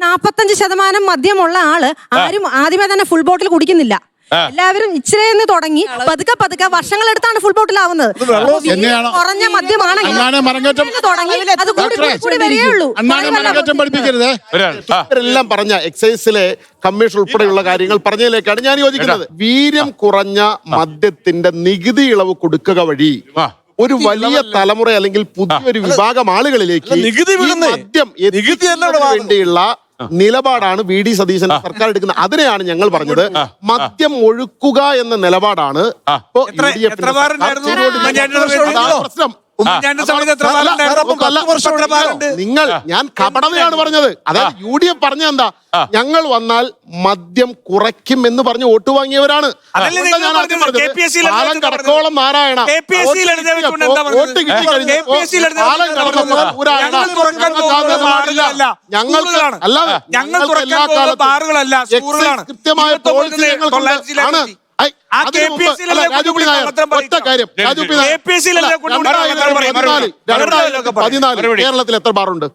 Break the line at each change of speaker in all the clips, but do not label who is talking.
45% മദ്യമുള്ള ആള് ആരും ആദ്യമേ തന്നെ ഫുൾ ബോട്ടിൽ കുടിക്കുന്നില്ല. എല്ലാവരും ഇച്ചിരി തുടങ്ങി പതുക്കെ പതുക്കെ വർഷങ്ങളെടുത്താണ് ഫുൾ ബോട്ടിലാവുന്നത്. കുറഞ്ഞ മദ്യമാണെങ്കിൽ അത് കൂടി വരികയുള്ളൂ.
ഇവരെല്ലാം പറഞ്ഞ എക്സൈസിലെ കമ്മീഷൻ ഉൾപ്പെടെയുള്ള കാര്യങ്ങൾ പറഞ്ഞതിലേക്കാണ് ഞാൻ യോജിക്കുന്നത്. വീര്യം കുറഞ്ഞ മദ്യത്തിന്റെ നികുതി ഇളവ് കൊടുക്കുക വഴി ഒരു വലിയ തലമുറ അല്ലെങ്കിൽ പുതിയൊരു വിഭാഗം ആളുകളിലേക്ക് മദ്യം വേണ്ടിയുള്ള നിലപാടാണ് വി.ഡി. സതീശൻ സർക്കാർ എടുക്കുന്നത്. അതിനെയാണ് ഞങ്ങൾ പറഞ്ഞത് മദ്യം ഒഴുക്കുക എന്ന നിലപാടാണ് പ്രശ്നം. നിങ്ങൾ ഞാൻ കപടതയാണ് പറഞ്ഞത്. അതായത് UDF പറഞ്ഞ എന്താ, ഞങ്ങൾ വന്നാൽ മദ്യം കുറയ്ക്കും എന്ന് പറഞ്ഞ് വോട്ട് വാങ്ങിയവരാണ്. കാലം കടക്കോളം നാരായണ വോട്ട് കിട്ടി ഞങ്ങൾക്ക് അല്ലാതെ ഞങ്ങൾക്ക് എല്ലാ കാലത്തും കൃത്യമായ പോളിസി ഞങ്ങൾക്കുണ്ട്. കേരളത്തിൽ എത്ര ബാറുണ്ട്?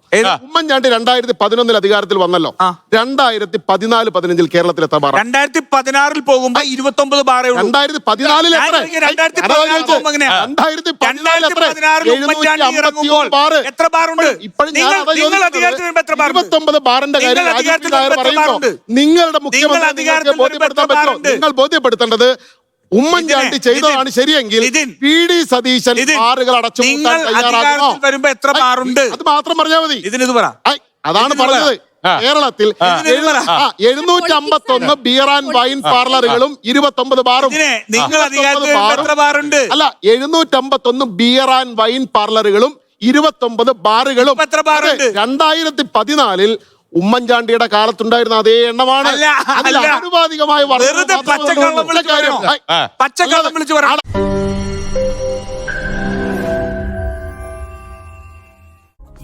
ഉമ്മൻചാണ്ടി 2011 അധികാരത്തിൽ വന്നല്ലോ. 2014-15 കേരളത്തിൽ എത്ര ബാർ?
2016 പോകുമ്പോ 29 ബാറേ ഉള്ളൂ.
2014
എത്ര ബാറുണ്ട്?
ഇപ്പോഴും 29 ബാറിന്റെ കാര്യം പറയുമ്പോ നിങ്ങളുടെ മുഖ്യമന്ത്രി ബോധ്യപ്പെടുത്താൻ പറ്റുമോ? നിങ്ങൾ ബോധ്യപ്പെടുത്തേണ്ടത് ഉമ്മൻചാണ്ടി ചെയ്തതാണ് ശരിയെങ്കിൽ വി.ഡി. സതീശൻ ബാറുകൾ അടച്ചുപൂട്ടാൻ തയ്യാറാകുമോ?
വരുമ്പോ എത്ര ബാറുണ്ട്
അത് മാത്രം പറഞ്ഞാൽ മതി.
ഇതിന് പറ.
അതാണ് പറഞ്ഞത്. കേരളത്തിൽ 751 ബിയർ ആൻഡ് വൈൻ പാർലറുകളും 29 ബാറും.
നിങ്ങൾ
അല്ല, 751 ബിയർ ആൻഡ് വൈൻ പാർലറുകളും 29 ബാറുകളും. 2014 ഉമ്മൻചാണ്ടിയുടെ കാലത്തുണ്ടായിരുന്ന അതേ എണ്ണമാണ്. ആനുപാതികമായ
പച്ചക്കള്ളം വിളിച്ചു പറയാം.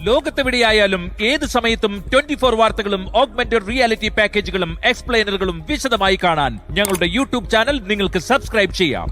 ലോകത്തെവിടെയായാലും ഏത് സമയത്തും 24 വാർത്തകളും ഓഗ്മെന്റഡ് റിയാലിറ്റി പാക്കേജുകളും എക്സ്പ്ലെയിനറുകളും വിശദമായി കാണാൻ ഞങ്ങളുടെ യൂട്യൂബ് ചാനൽ നിങ്ങൾക്ക് സബ്സ്ക്രൈബ് ചെയ്യാം.